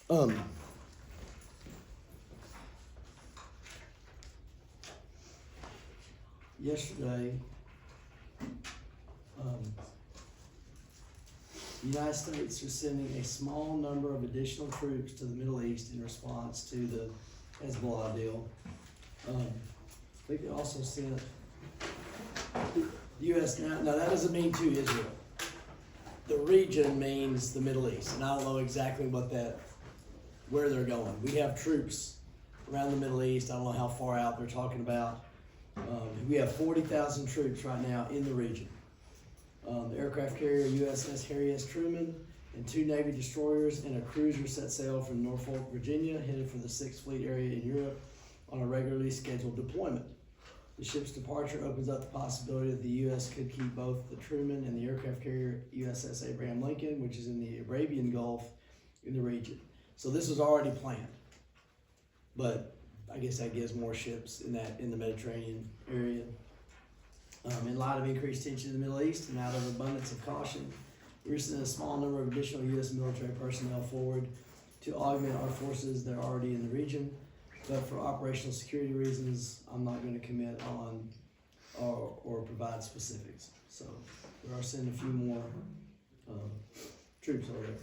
Um, yesterday, the United States was sending a small number of additional troops to the Middle East in response to the Hezbollah deal. I think they also sent the U.S. Now that doesn't mean to Israel. The region means the Middle East, and I don't know exactly where they're going. We have troops around the Middle East. I don't know how far out they're talking about. We have 40,000 troops right now in the region. The aircraft carrier USS Harry S. Truman and 2 Navy destroyers and a cruiser set sail from Norfolk, Virginia, headed for the 6th Fleet area in Europe on a regularly scheduled deployment. The ship's departure opens up the possibility that the U.S. could keep both the Truman and the aircraft carrier USS Abraham Lincoln, which is in the Arabian Gulf, in the region. So this was already planned, but I guess that gives more ships in the Mediterranean area. In light of increased tension in the Middle East and out of abundance of caution, we're sending a small number of additional U.S. military personnel forward to augment our forces that are already in the region. But for operational security reasons, I'm not going to commit on or provide specifics. So we are sending a few more troops over there.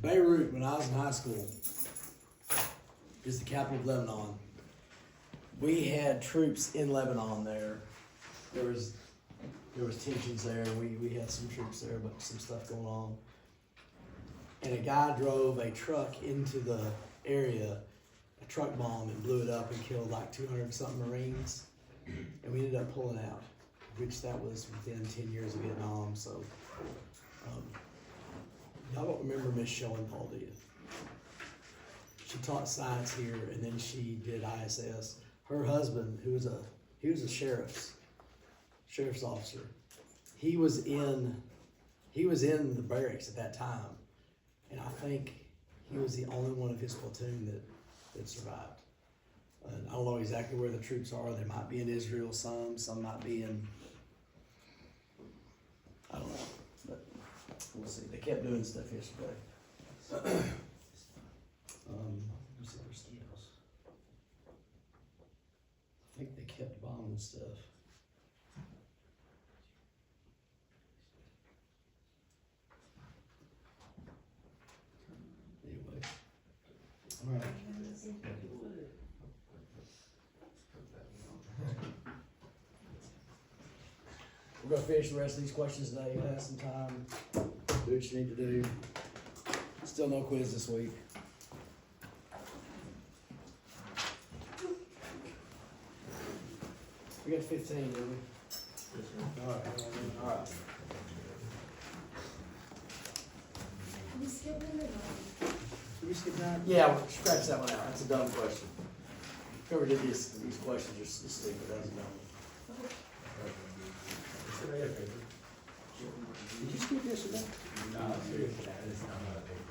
Beirut, when I was in high school, is the capital of Lebanon. We had troops in Lebanon there. There was tensions there. We had some troops there, but some stuff going on. And a guy drove a truck into the area, a truck bomb, and blew it up and killed like 200 something Marines. And we ended up pulling out, which that was within 10 years of Vietnam. So y'all don't remember Miss Schoenthal, do you? She taught science here, and then she did ISS. Her husband, he was a sheriff's officer. He was in the barracks at that time, and I think he was the only one of his platoon that survived. I don't know exactly where the troops are. They might be in Israel, some might be in, I don't know, but we'll see. They kept doing stuff yesterday. I think they kept bombing stuff. Anyway, all right. We're gonna finish the rest of these questions today. You have some time. Do what you need to do. Still no quiz this week. We got 15, didn't we? All right. You skip number 9. Did we skip 9? Yeah, we'll scratch that one out. That's a dumb question. Whoever did these questions are stupid. That was a dumb one. Did you skip yesterday? No, seriously, it's not a paper.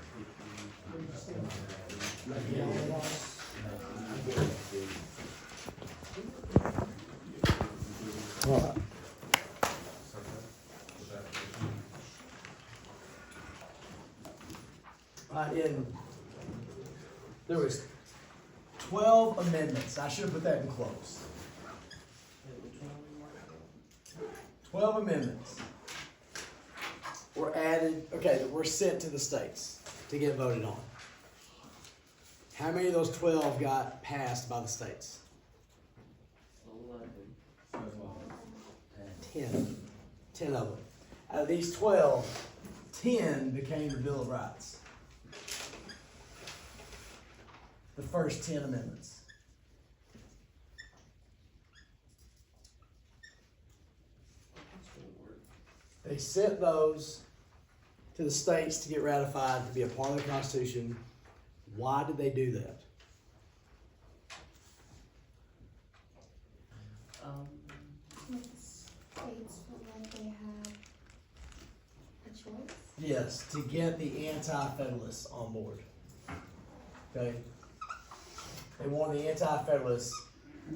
All right. There was 12 amendments. I should have put that in close. 12 amendments were added, that were sent to the states to get voted on. How many of those 12 got passed by the states? 10. 10 of them. Out of these 12, 10 became the Bill of Rights. The first 10 amendments. They sent those to the states to get ratified to be a part of the Constitution. Why did they do that? States felt like they had a choice. Yes, to get the anti-federalists on board. Okay? They wanted the anti-federalists,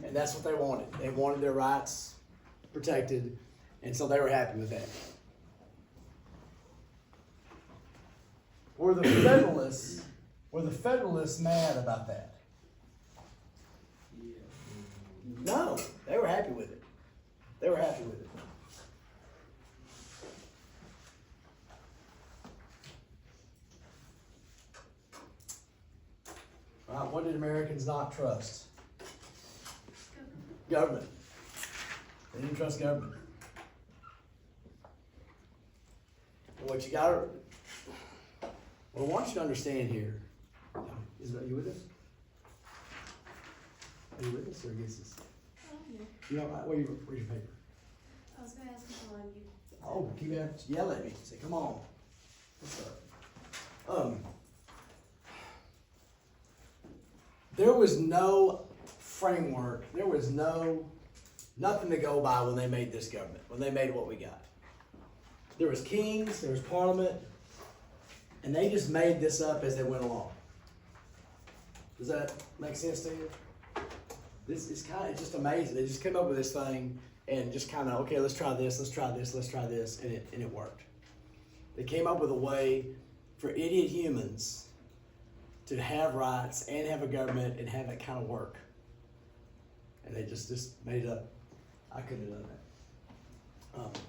and that's what they wanted. They wanted their rights protected, and so they were happy with that. For the Federalists, Were the Federalists mad about that? No, they were happy with it. They were happy with it. All right, what did Americans not trust? Government. They didn't trust government. And what you got, what I want you to understand here, are you with us? Are you with us or against us? You know, where's your paper? I was gonna ask which one you. Oh, keep it, yell at me, say, come on. What's up? There was no framework, there was nothing to go by when they made this government, when they made what we got. There was kings, there was parliament, and they just made this up as they went along. Does that make sense to you? This is it's just amazing. They just came up with this thing and just kind of, okay, let's try this, let's try this, let's try this, and it worked. They came up with a way for idiot humans to have rights and have a government and have it kind of work. And they just made it up. I couldn't have done that.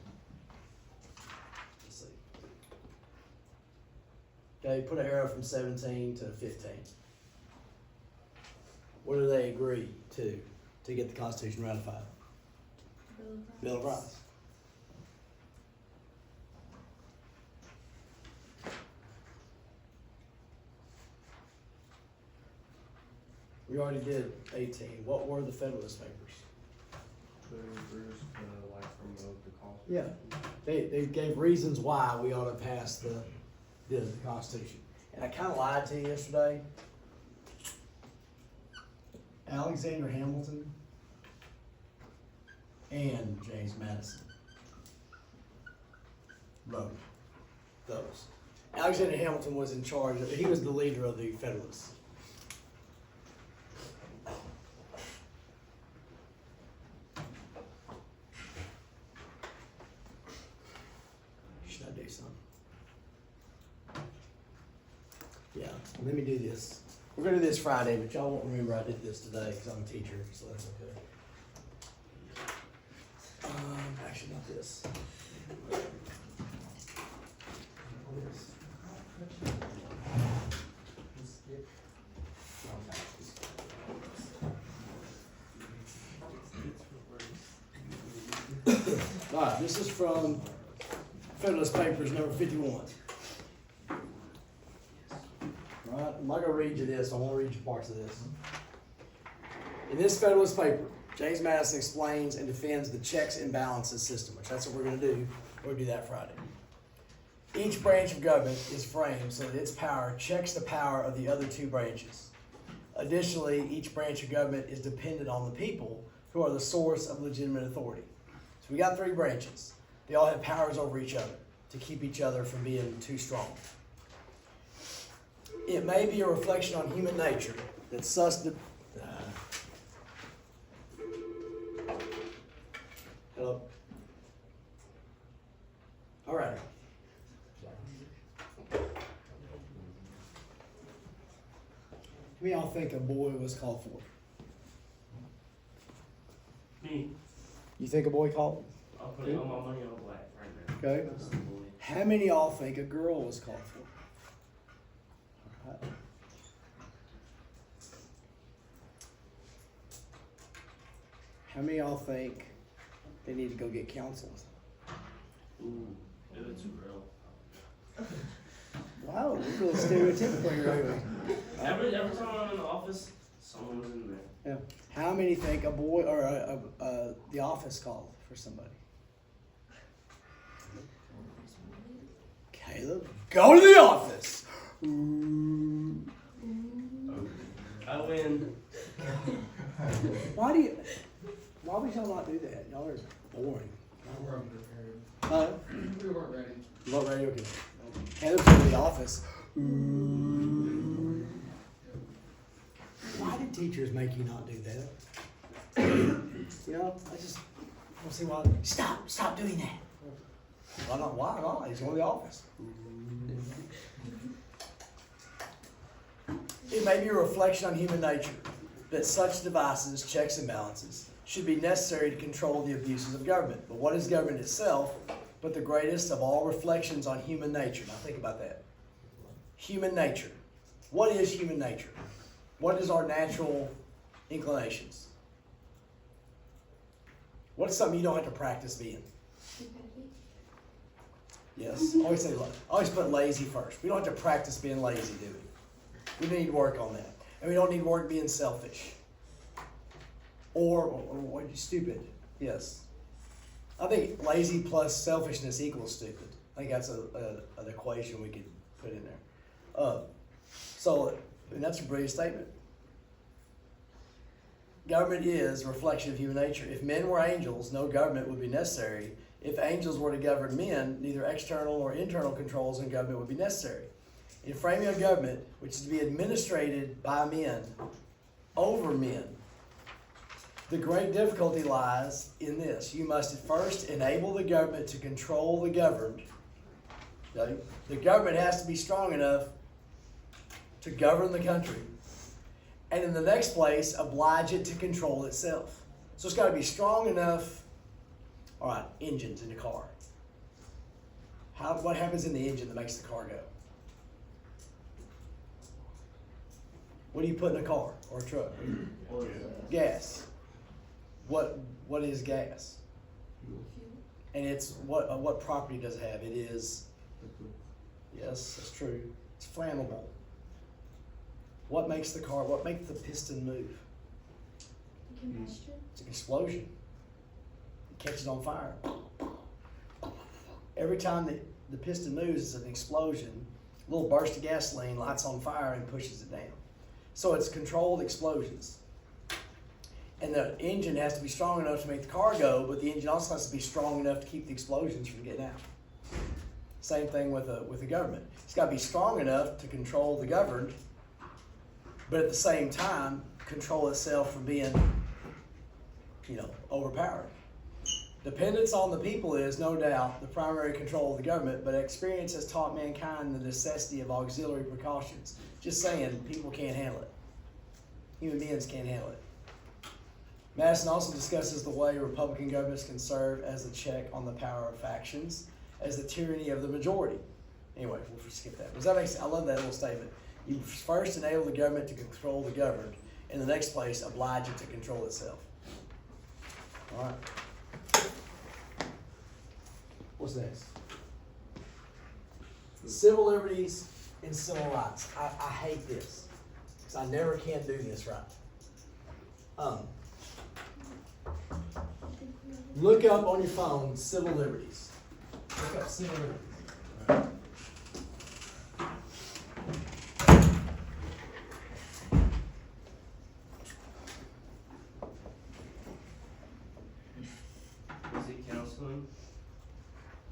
Let's see. Okay, put an arrow from 17 to 15. What do they agree to get the Constitution ratified? Bill of Rights. We already did 18. What were the Federalist Papers? Yeah, they gave reasons why we ought to pass the Constitution. And I kind of lied to you yesterday. Alexander Hamilton and James Madison wrote those. Alexander Hamilton was in charge, he was the leader of the Federalists. Should I do something? Yeah, let me do this. We're going to do this Friday, but y'all won't remember I did this today because I'm a teacher, so that's okay. Actually, not this. All right, this is from Federalist Papers number 51. All right, I'm not going to read you this. I won't read you parts of this. In this Federalist paper, James Madison explains and defends the checks and balances system, which that's what we're going to do. We'll do that Friday. Each branch of government is framed so that its power checks the power of the other two branches. Additionally, each branch of government is dependent on the people, who are the source of legitimate authority. So we got three branches. They all have powers over each other to keep each other from being too strong. It may be a reflection on human nature that hello? All right. How many of y'all think a boy was called for? Me. You think a boy called? I'll put all my money on black right now. Okay. That's the boy. How many of y'all think a girl was called for? All right. How many of y'all think they need to go get counseled? Ooh, do it too real. Wow, we're real stereotypical here, aren't we? Every time I'm in the office, someone's in there. Yeah. How many think a boy or the office called for somebody? Caleb, go to the office. Ooh. I win. Why would y'all not do that? Y'all are boring. We were unprepared. Huh? We weren't ready. You weren't ready? Okay. Caleb, go to the office. Ooh. Why did teachers make you not do that? You know, I don't see why. Stop doing that. Why not? He's going to the office. It may be a reflection on human nature that such devices, checks and balances, should be necessary to control the abuses of government. But what is government itself but the greatest of all reflections on human nature? Now think about that. Human nature. What is human nature? What is our natural inclinations? What's something you don't have to practice being? Competitive. Yes. Always put lazy first. We don't have to practice being lazy, do we? We need to work on that. And we don't need to work being selfish. Or what? Stupid. Yes. I think lazy plus selfishness equals stupid. I think that's an equation we could put in there. And that's a brilliant statement. Government is a reflection of human nature. If men were angels, no government would be necessary. If angels were to govern men, neither external nor internal controls in government would be necessary. In framing a government, which is to be administrated by men, over men, the great difficulty lies in this. You must at first enable the government to control the governed. The government has to be strong enough to govern the country. And in the next place, oblige it to control itself. So it's got to be strong enough. All right, engines in the car. What happens in the engine that makes the car go? What do you put in a car or a truck? Gas. What is gas? And it's what property does it have? It is, yes, that's true. It's flammable. What makes the piston move? Combustion. It's an explosion. It catches on fire. Every time the piston moves, it's an explosion. A little burst of gasoline lights on fire and pushes it down. So it's controlled explosions. And the engine has to be strong enough to make the car go, but the engine also has to be strong enough to keep the explosions from getting out. Same thing with the government. It's got to be strong enough to control the governed, but at the same time, control itself from being, overpowered. Dependence on the people is, no doubt, the primary control of the government, but experience has taught mankind the necessity of auxiliary precautions. Just saying, people can't handle it. Human beings can't handle it. Madison also discusses the way Republican governments can serve as a check on the power of factions, as the tyranny of the majority. Anyway, we'll skip that. Does that make sense? I love that little statement. You first enable the government to control the governed. In the next place, oblige it to control itself. All right. What's next? Civil liberties and civil rights. I hate this because I never can do this right. Look up on your phone civil liberties. Look up civil liberties. Is it counseling?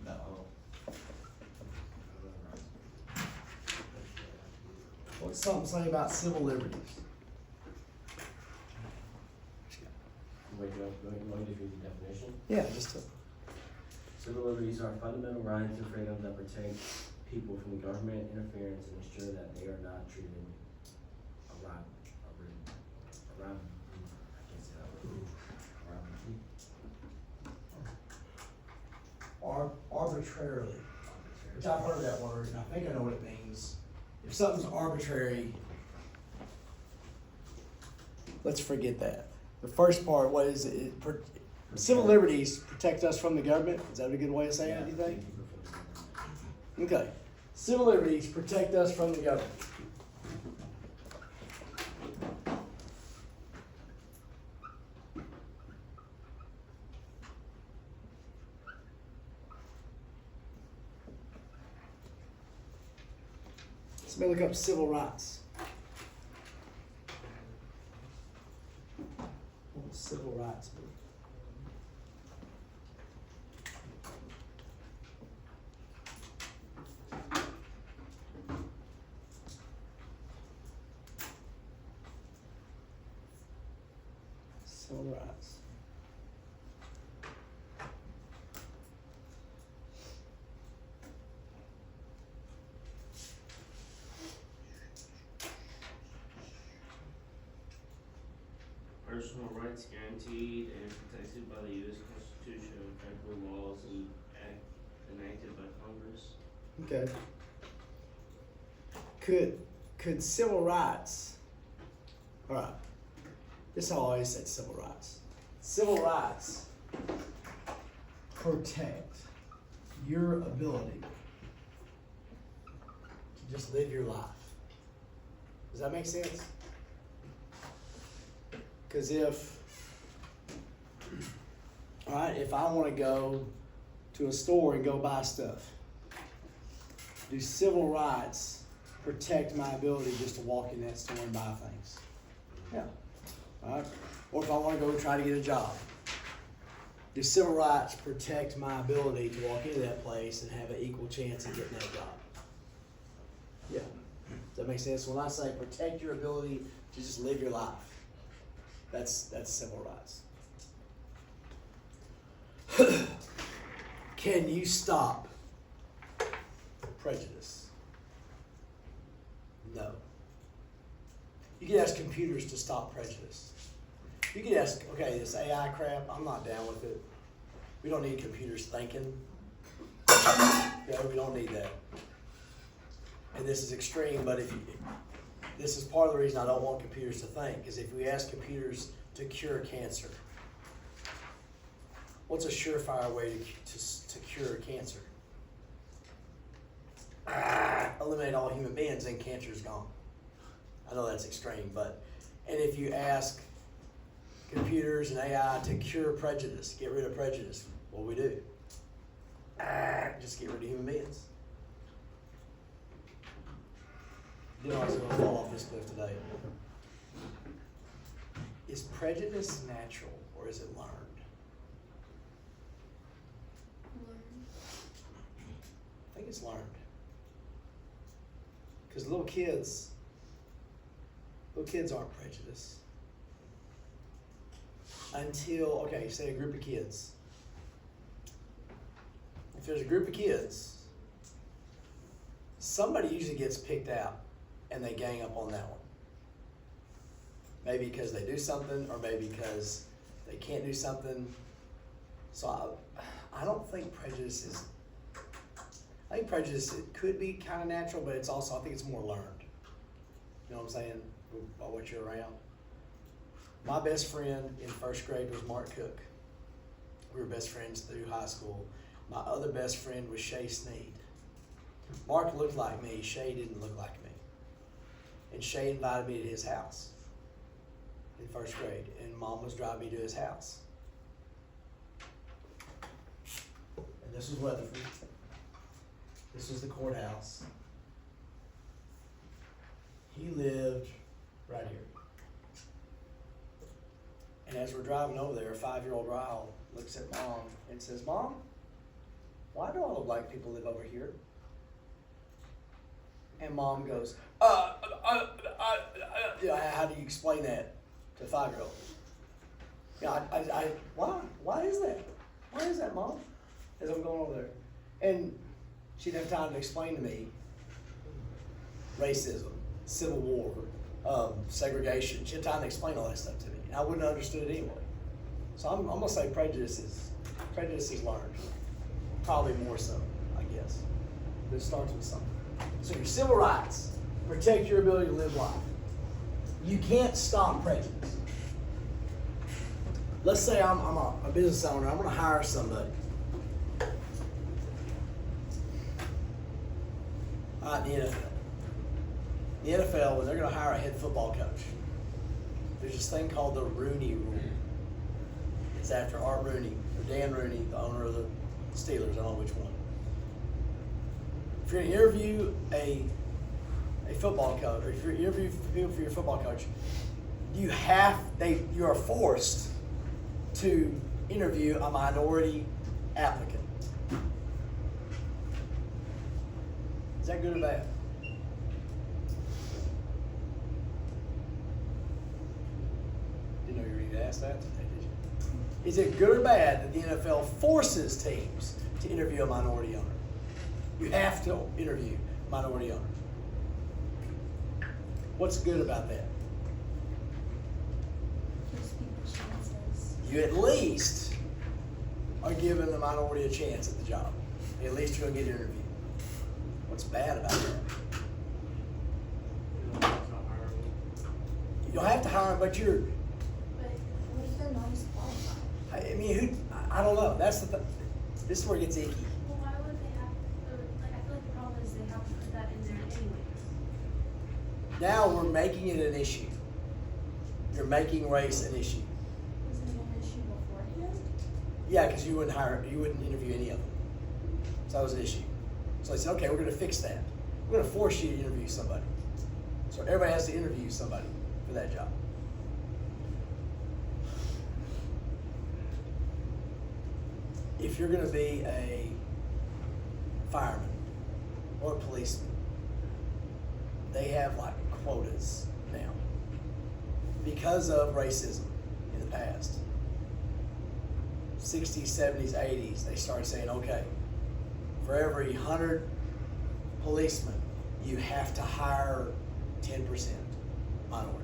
No. What's something say about civil liberties? Wait, do you want to read the definition? Yeah, just Civil liberties are fundamental rights and freedoms that protect people from government interference and ensure that they are not treated arbitrarily. Which I've heard that word, and I think I know what it means. If something's arbitrary, let's forget that. The first part, what is it? Civil liberties protect us from the government. Is that a good way of saying it, do you think? Okay. Civil liberties protect us from the government. So let me look up civil rights. What would civil rights be? Civil rights. personal rights guaranteed and protected by the U.S. Constitution and federal laws and enacted by Congress. Okay. Could civil rights, all right, this is how I always said civil rights. Civil rights protect your ability to just live your life. Does that make sense? Because if I want to go to a store and go buy stuff, do civil rights protect my ability just to walk in that store and buy things? Yeah. All right. Or if I want to go try to get a job, do civil rights protect my ability to walk into that place and have an equal chance of getting that job? Yeah. Does that make sense? When I say protect your ability to just live your life, that's civil rights. Can you stop prejudice? No. You can ask computers to stop prejudice. You can ask, okay, this AI crap, I'm not down with it. We don't need computers thinking. Yeah, we don't need that. And this is extreme, but this is part of the reason I don't want computers to think, is if we ask computers to cure cancer, what's a surefire way to cure cancer? Eliminate all human beings and cancer's gone. I know that's extreme, and if you ask computers and AI to cure prejudice, get rid of prejudice, what do we do? Just get rid of human beings. You know I was going to fall off this cliff today. Is prejudice natural or is it learned? I think it's learned. Because little kids aren't prejudiced. Until, okay, say a group of kids. If there's a group of kids, somebody usually gets picked out and they gang up on that one. Maybe because they do something or maybe because they can't do something. So I don't think prejudice is, I think prejudice, it could be kind of natural, but it's also, I think it's more learned. You know what I'm saying? By what you're around. My best friend in first grade was Mark Cook. We were best friends through high school. My other best friend was Shay Sneed. Mark looked like me, Shay didn't look like me. And Shay invited me to his house in first grade, and Mom was driving me to his house. And this was Weatherford. This was the courthouse. He lived right here. And as we're driving over there, a 5-year-old Ryle looks at Mom and says, "Mom, why do all the black people live over here?" And Mom goes, how do you explain that to a 5-year-old? Why is that? Why is that, Mom? As I'm going over there. And she didn't have time to explain to me racism, Civil War, segregation. She had time to explain all that stuff to me. And I wouldn't have understood it anyway. So I'm going to say prejudice is learned. Probably more so, I guess. But it starts with something. So your civil rights protect your ability to live life. You can't stop prejudice. Let's say I'm a business owner. I'm going to hire somebody. All right, the NFL. The NFL, when they're going to hire a head football coach, there's this thing called the Rooney Rule. It's after Art Rooney, or Dan Rooney, the owner of the Steelers. I don't know which one. If you're going to interview a football coach, or if you're interviewing people for your football coach, you are forced to interview a minority applicant. Is that good or bad? Didn't know you were going to ask that today, did you? Is it good or bad that the NFL forces teams to interview a minority owner? You have to interview a minority owner. What's good about that? Gives people you at least are giving the minority a chance at the job. At least you're gonna get interviewed. What's bad about that? You don't have to hire them, but you're, But what if they're not as qualified? I mean, I don't know. That's this is where it gets icky. Well, why would they have, like, I feel like the problem is they have to put that in there anyways. Now we're making it an issue. You're making race an issue. Was it an issue beforehand? Yeah, because you wouldn't interview any of them. So that was an issue. So they said, okay, we're gonna fix that. We're gonna force you to interview somebody. So everybody has to interview somebody for that job. If you're gonna be a fireman or a policeman, they have like quotas now because of racism in the past. 60s, 70s, 80s, they started saying, okay, for every 100 policemen, you have to hire 10% minority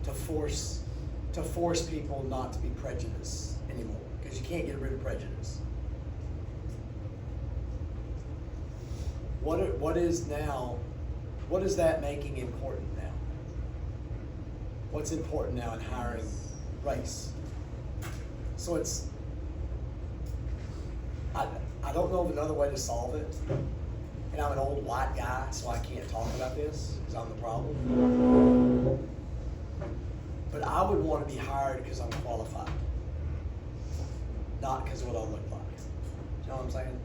to force people not to be prejudiced anymore, because you can't get rid of prejudice. What is that making important now? What's important now in hiring race? So I don't know of another way to solve it. And I'm an old white guy, so I can't talk about this because I'm the problem. But I would want to be hired because I'm qualified, not because of what I look like. You know what I'm saying?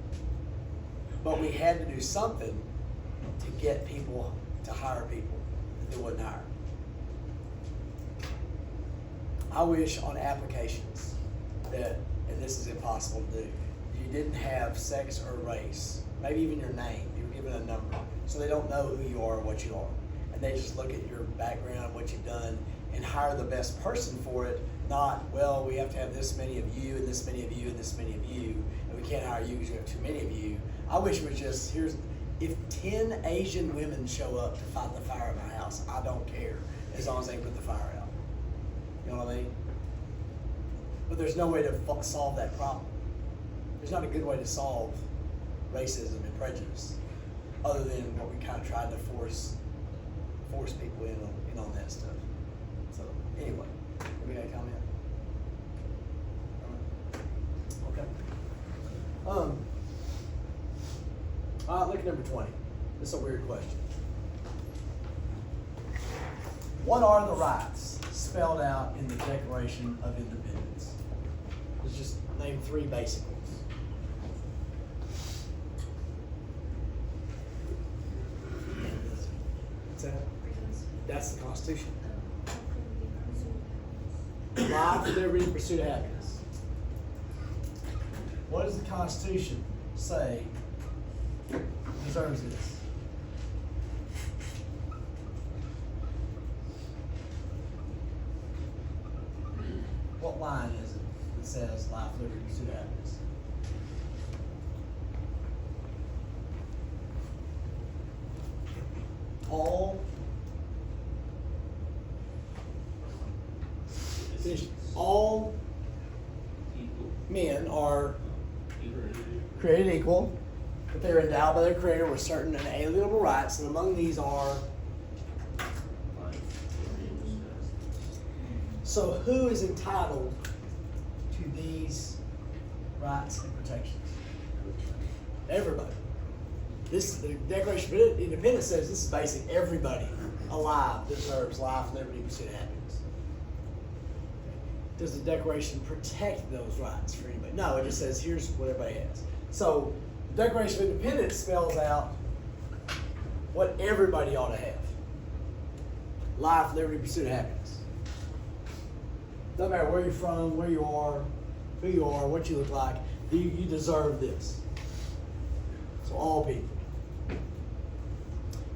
But we had to do something to get people to hire people that they wouldn't hire. I wish on applications that, and this is impossible to do, you didn't have sex or race, maybe even your name, you were given a number, so they don't know who you are or what you are. And they just look at your background, what you've done, and hire the best person for it, not, well, we have to have this many of you, and this many of you, and this many of you, and we can't hire you because we have too many of you. I wish it was just, if 10 Asian women show up to fight the fire at my house, I don't care, as long as they put the fire out. You know what I mean? But there's no way to solve that problem. There's not a good way to solve racism and prejudice, other than what we kind of tried to force people in on that stuff. So anyway, we got a comment? Okay. All right, look at number 20. This is a weird question. What are the rights spelled out in the Declaration of Independence? Let's just name 3 basic ones. What's that? That's the Constitution. Life, liberty, pursuit of happiness. What does the Constitution say deserves this? What line is it that says life, liberty, pursuit of happiness? All men are created equal, but they're endowed by their Creator with certain inalienable rights, and among these are. So, who is entitled to these rights and protections? Everybody. The Declaration of Independence says this is basic. Everybody alive deserves life, liberty, pursuit of happiness. Does the Declaration protect those rights for anybody? No, it just says here's what everybody has. So the Declaration of Independence spells out what everybody ought to have. Life, liberty, pursuit of happiness. Doesn't matter where you're from, where you are, who you are, what you look like, you deserve this. So all people.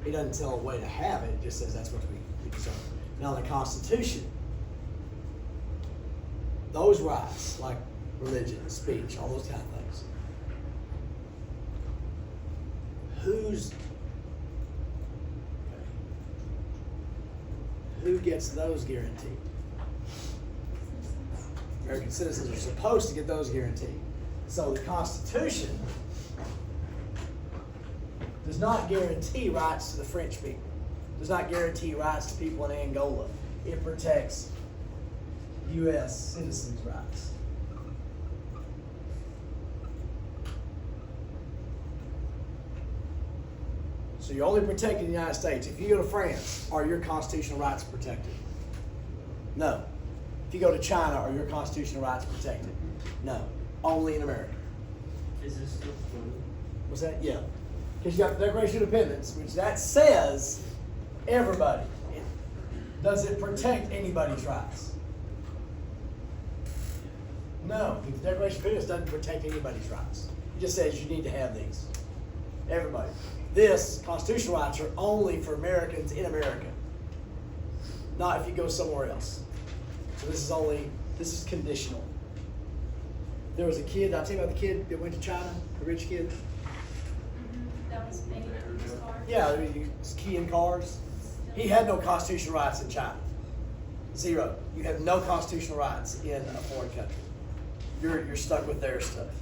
He doesn't tell a way to have it, it just says that's what we deserve. Now the Constitution, those rights, like religion, speech, all those kind of things, who gets those guaranteed? American citizens are supposed to get those guaranteed. So the Constitution does not guarantee rights to the French people, does not guarantee rights to people in Angola. It protects U.S. citizens' rights. So you're only protecting the United States. If you go to France, are your constitutional rights protected? No. If you go to China, are your constitutional rights protected? No. Only in America. Is this still funny? What's that? Yeah. Because you got the Declaration of Independence, which that says everybody. Does it protect anybody's rights? No. The Declaration of Independence doesn't protect anybody's rights. It just says you need to have these. Everybody. This constitutional rights are only for Americans in America. Not if you go somewhere else. So this is conditional. There was a kid, I'll tell you about the kid that went to China, the rich kid. That was made in his car. Yeah, he was keying cars. He had no constitutional rights in China. Zero. You have no constitutional rights in a foreign country. You're stuck with their stuff.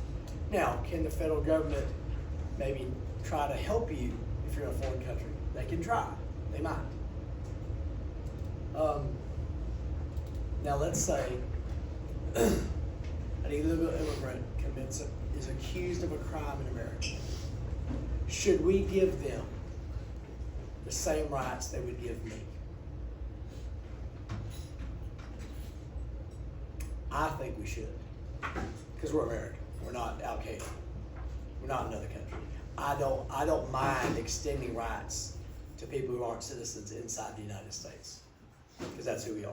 Now, can the federal government maybe try to help you if you're in a foreign country? They can try. They might. Now let's say an illegal immigrant is accused of a crime in America. Should we give them the same rights they would give me? I think we should. Because we're American. We're not Al Qaeda. We're not another country. I don't mind extending rights to people who aren't citizens inside the United States. Because that's who we are.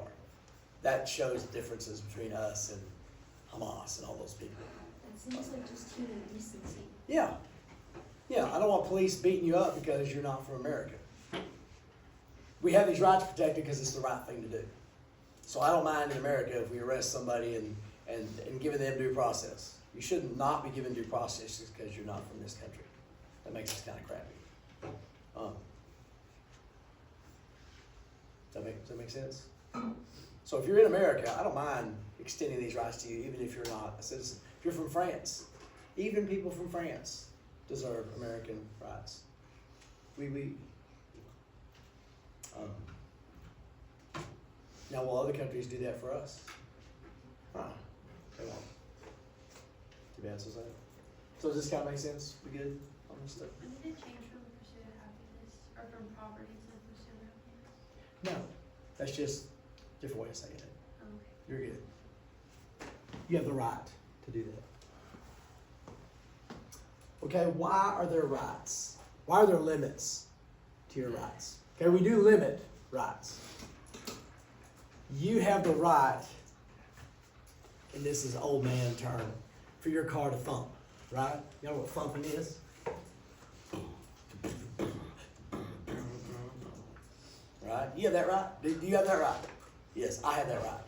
That shows differences between us and Hamas and all those people. It seems like just human decency. Yeah. Yeah, I don't want police beating you up because you're not from America. We have these rights protected because it's the right thing to do. So I don't mind in America if we arrest somebody and giving them due process. You should not be given due process just because you're not from this country. That makes us kind of crappy. Does that make sense? So if you're in America, I don't mind extending these rights to you, even if you're not a citizen. If you're from France, even people from France deserve American rights. Now, will other countries do that for us? They won't. Too bad, so sad. So does this kind of make sense? We good on this stuff? And did it change from the pursuit of happiness, or from poverty to the pursuit of happiness? No. That's just a different way of saying it. Okay. You're good. You have the right to do that. Okay, why are there rights? Why are there limits to your rights? Okay, we do limit rights. You have the right, and this is old man term, for your car to thump, right? You know what thumping is? Right? You have that right? Do you have that right? Yes, I have that right.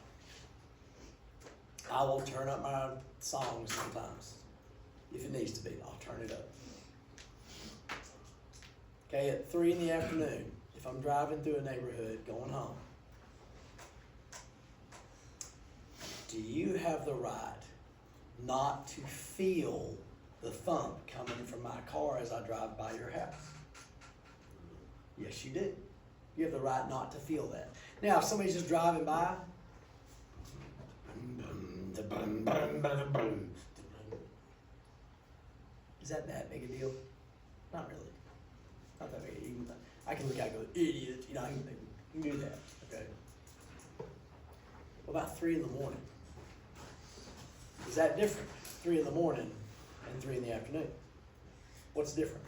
I will turn up my songs sometimes. If it needs to be, I'll turn it up. Okay, at 3 in the afternoon, if I'm driving through a neighborhood going home, do you have the right not to feel the thump coming from my car as I drive by your house? Yes, you do. You have the right not to feel that. Now, if somebody's just driving by, is that big a deal? Not really. Not that big a deal. I can look out and go, idiot. You know, I can do that. Okay. What about 3 in the morning? Is that different? 3 in the morning and 3 in the afternoon. What's different?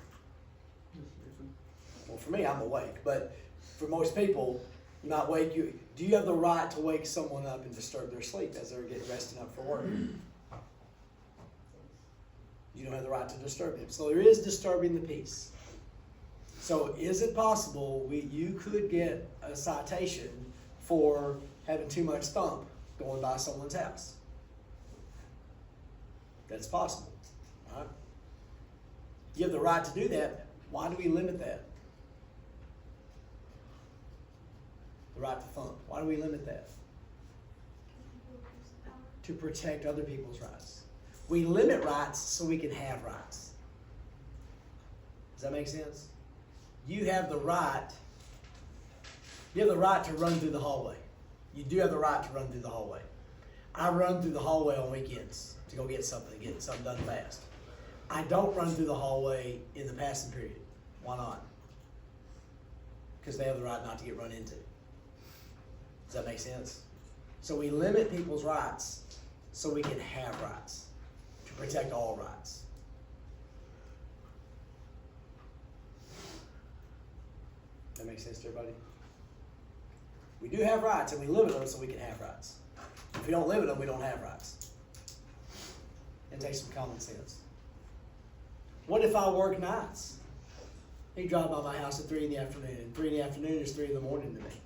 Well, for me, I'm awake, but for most people, not wake you. Do you have the right to wake someone up and disturb their sleep as they're getting resting up for work? You don't have the right to disturb them. So there is disturbing the peace. So is it possible you could get a citation for having too much thump going by someone's house? That's possible, right? You have the right to do that. Why do we limit that? The right to thump. Why do we limit that? to protect other people's rights. We limit rights so we can have rights. Does that make sense? You have the right to run through the hallway. You do have the right to run through the hallway. I run through the hallway on weekends to go get something done fast. I don't run through the hallway in the passing period. Why not? Because they have the right not to get run into. Does that make sense? So we limit people's rights so we can have rights, to protect all rights. That makes sense to everybody? We do have rights and we limit them so we can have rights. If we don't limit them, we don't have rights. It takes some common sense. What if I work nights? You drive by my house at 3 in the afternoon, and 3 in the afternoon is 3 in the morning to me.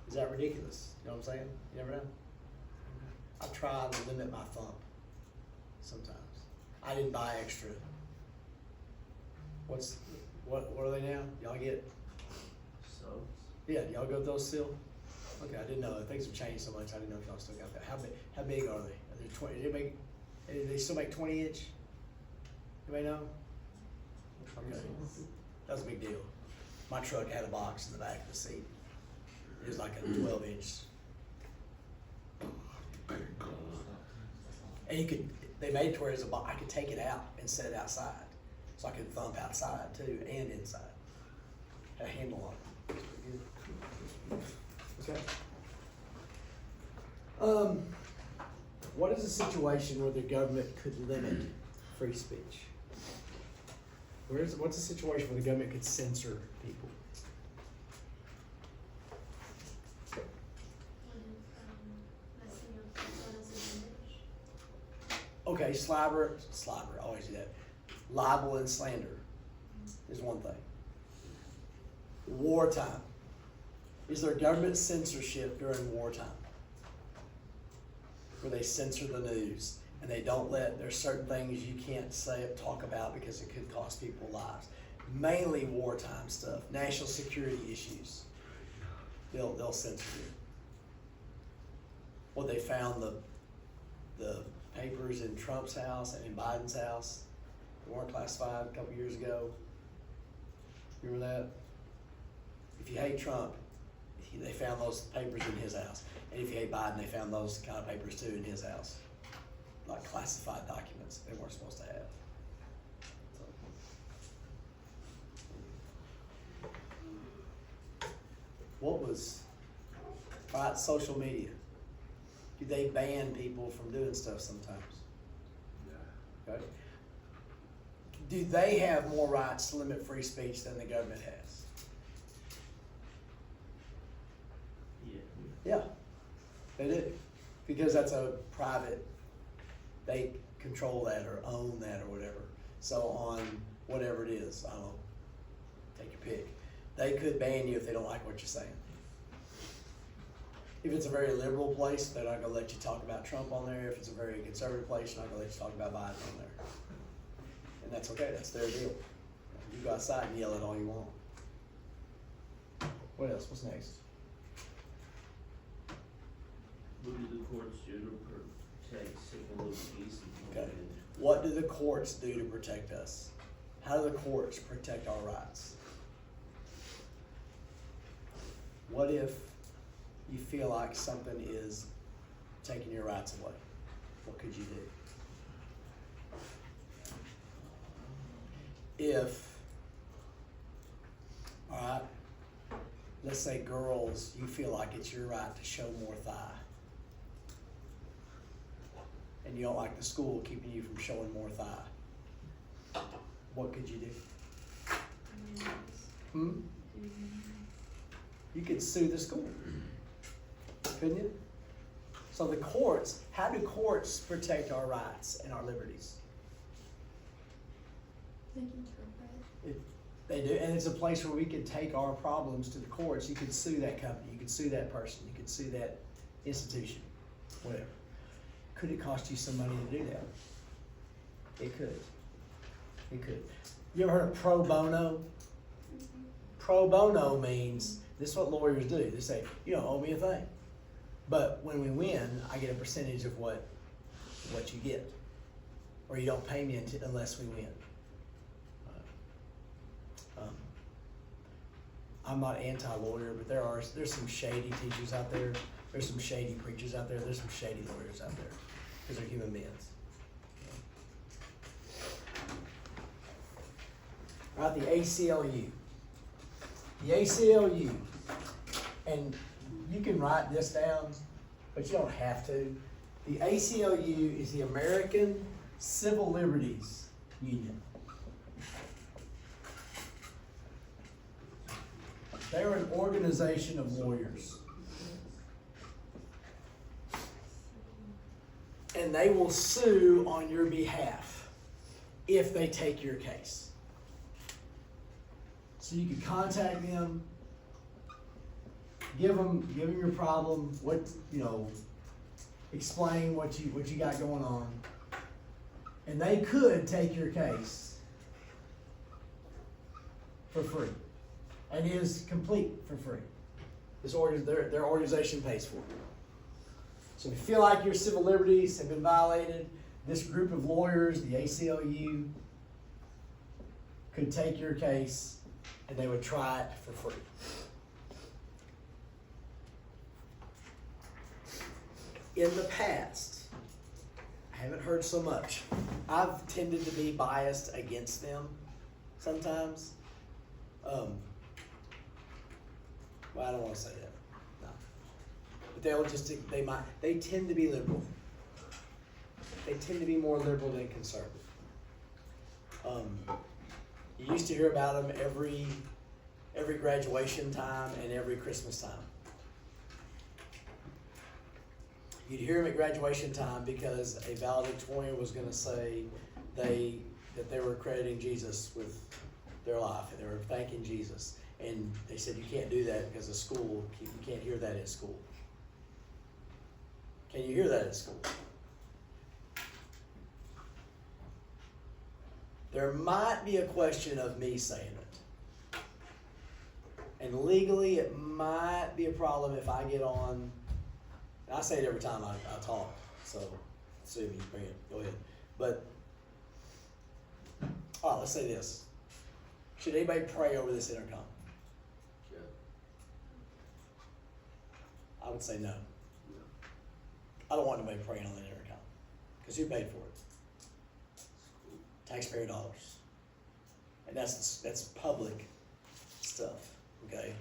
Is that ridiculous? You know what I'm saying? You never know. I try to limit my thump sometimes. I didn't buy extra. What are they now? Y'all get? So, Yeah, y'all got those still? Okay, I didn't know. Things have changed so much. I didn't know if y'all still got that. How big are they? Are they 20? Do they still make 20-inch? Anybody know? Okay, that's a big deal. My truck had a box in the back of the seat. It was like a 12-inch. And they made it to where it was I could take it out and set it outside. So I could thump outside too and inside. Had a handle on it. Okay. What is a situation where the government could limit free speech? What's a situation where the government could censor people? Messing up someone else's image. Okay, slobber, I always do that. Libel and slander is one thing. Wartime. Is there government censorship during wartime? Where they censor the news and they don't there's certain things you can't say or talk about because it could cost people lives. Mainly wartime stuff, national security issues. They'll censor you. Well, they found the papers in Trump's house and in Biden's house. They weren't classified a couple years ago. Remember that? If you hate Trump, they found those papers in his house. And if you hate Biden, they found those kind of papers too in his house. Like classified documents they weren't supposed to have. Right, social media. Do they ban people from doing stuff sometimes? Yeah. Okay. Do they have more rights to limit free speech than the government has? yeah. Yeah, they do. Because that's a private, they control that or own that or whatever. So on whatever it is, I don't know, take your pick. They could ban you if they don't like what you're saying. If it's a very liberal place, they're not gonna let you talk about Trump on there. If it's a very conservative place, they're not gonna let you talk about Biden on there. And that's okay, that's their deal. You go outside and yell at all you want. What else? What's next? What do the courts do to protect civil liberties and Okay. What do the courts do to protect us? How do the courts protect our rights? What if you feel like something is taking your rights away? What could you do? If, alright, let's say girls, you feel like it's your right to show more thigh. And you don't like the school keeping you from showing more thigh. What could you do? You could sue the school, couldn't you? So the courts, how do courts protect our rights and our liberties? They can interpret. They do, and it's a place where we can take our problems to the courts. You could sue that company, you could sue that person, you could sue that institution, whatever. Could it cost you some money to do that? It could. It could. You ever heard of pro bono? Pro bono means, this is what lawyers do. They say, you don't owe me a thing. But when we win, I get a percentage of what you get. Or you don't pay me unless we win. I'm not anti-lawyer, but there's some shady teachers out there. There's some shady preachers out there. There's some shady lawyers out there. Because they're human beings. All right, the ACLU. The ACLU, and you can write this down, but you don't have to. The ACLU is the American Civil Liberties Union. They're an organization of lawyers. And they will sue on your behalf if they take your case. So you can contact them, give them your problem, explain what you got going on, and they could take your case for free, and is complete for free. Their organization pays for it. So if you feel like your civil liberties have been violated, this group of lawyers, the ACLU, could take your case and they would try it for free. In the past, I haven't heard so much. I've tended to be biased against them sometimes. Well, I don't want to say that. No. But they tend to be liberal. They tend to be more liberal than conservative. You used to hear about them every graduation time and every Christmas time. You'd hear them at graduation time because a valedictorian was going to say that they were crediting Jesus with their life and they were thanking Jesus. And they said you can't do that because of school. You can't hear that at school. Can you hear that at school? There might be a question of me saying it. And legally, it might be a problem if I get on. I say it every time I talk, so sue me, bring it, go ahead. But, all right, let's say this. Should anybody pray over this intercom? Sure. I would say no. I don't want anybody praying on the intercom. Because who paid for it? Taxpayer dollars. And that's public stuff, okay?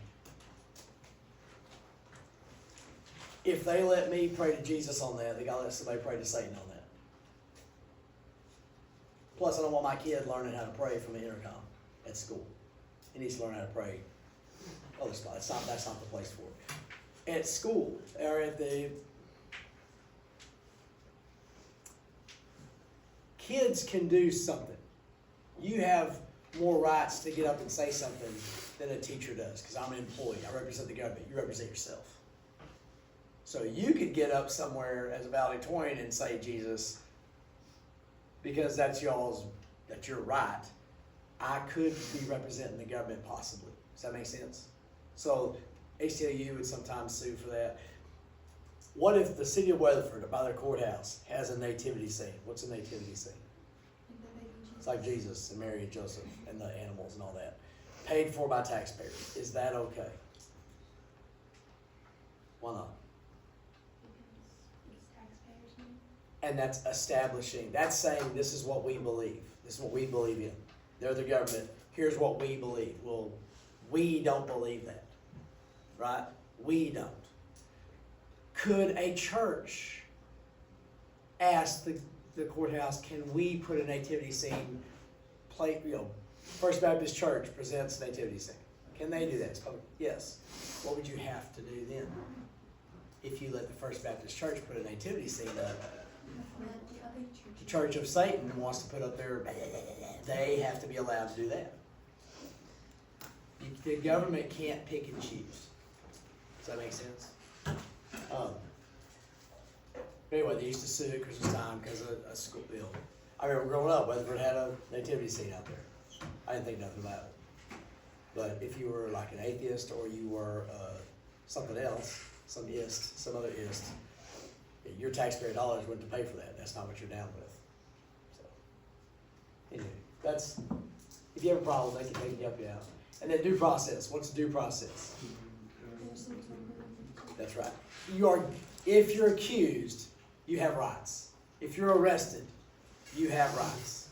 If they let me pray to Jesus on that, they gotta let somebody pray to Satan on that. Plus, I don't want my kid learning how to pray from an intercom at school. He needs to learn how to pray other spots. That's not the place for it. At school, or at the kids can do something. You have more rights to get up and say something than a teacher does, because I'm an employee. I represent the government. You represent yourself. So you could get up somewhere as a valedictorian and say Jesus, because that's your right. I could be representing the government possibly. Does that make sense? So ACLU would sometimes sue for that. What if the city of Weatherford, by their courthouse, has a nativity scene? What's a nativity scene? It's like Jesus and Mary and Joseph and the animals and all that. Paid for by taxpayers. Is that okay? Why not? And that's establishing, that's saying this is what we believe. This is what we believe in. They're the government. Here's what we believe. Well, we don't believe that. Right? We don't. Could a church ask the courthouse, can we put a nativity scene, First Baptist Church presents nativity scene. Can they do that? It's public. Yes. What would you have to do then? If you let the First Baptist Church put a nativity scene up, the Church of Satan wants to put up they have to be allowed to do that. The government can't pick and choose. Does that make sense? Anyway, they used to sue at Christmas time because of a school bill. I remember growing up, Weatherford had a nativity scene out there. I didn't think nothing about it. But if you were like an atheist or you were something else, some ist, some other ist. Your taxpayer dollars went to pay for that, that's not what you're down with. So, anyway, that's, if you have a problem, they can help you out. And then due process, what's due process? That's right. If you're accused, you have rights. If you're arrested, you have rights.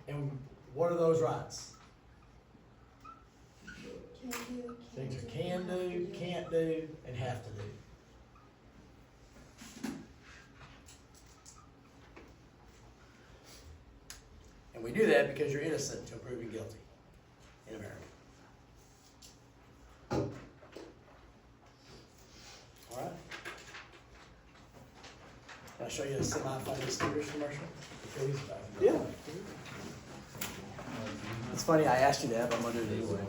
And what are those rights? Things you can do, can't do, and have to do. And we do that because you're innocent until proven guilty in America. All right? Can I show you a semi-funny Steelers commercial? Yeah. It's funny I asked you that, but I'm gonna do it anyway.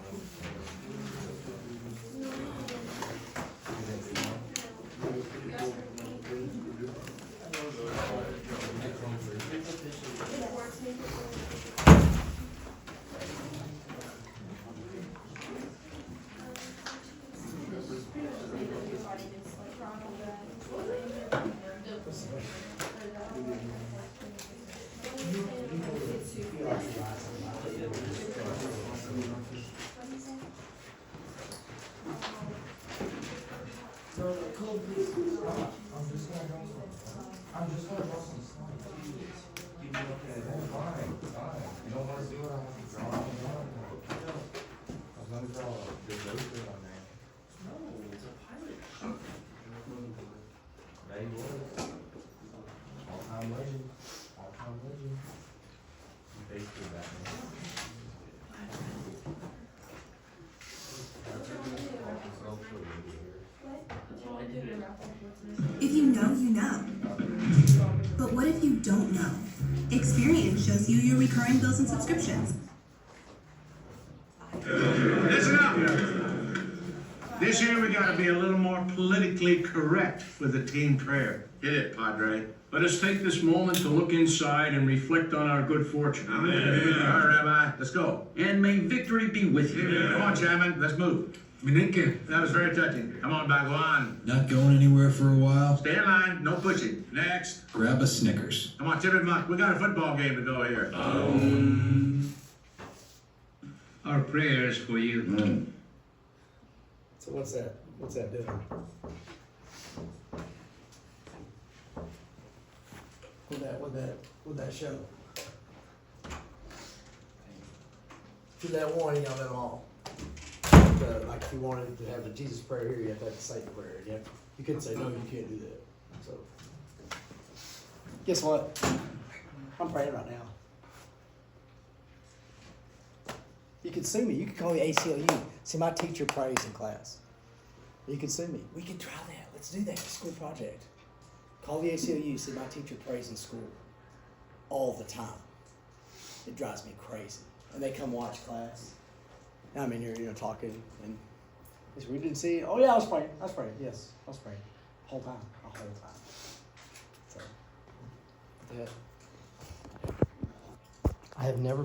If you know, you know. But what if you don't know? Experience shows you your recurring bills and subscriptions. Listen up. This year we gotta be a little more politically correct with the team prayer. Hit it, Padre. Let us take this moment to look inside and reflect on our good fortune. Amen. All right, Rabbi, let's go. And may victory be with you. Come on, Chairman, let's move. Meninka, That was very touching. Come on, Bhagwan. Not going anywhere for a while? Stay in line, no pushing. Next. Grab a Snickers. Come on, Timothy Monk, we got a football game to go here. our prayers for you. So what's that? What's that doing? What'd that show? To that one, you got them all. Like if you wanted to have the Jesus prayer here, you have to have the Satan prayer. You couldn't say, no, you can't do that. So, guess what? I'm praying right now. You can sue me. You can call the ACLU. See, my teacher prays in class. You can sue me. We can try that. Let's do that. School project. Call the ACLU. See, my teacher prays in school all the time. It drives me crazy. And they come watch class. And I'm in here, talking, and they say, we didn't see it. Oh yeah, I was praying. Yes, I was praying. The whole time. So, that. I have never been.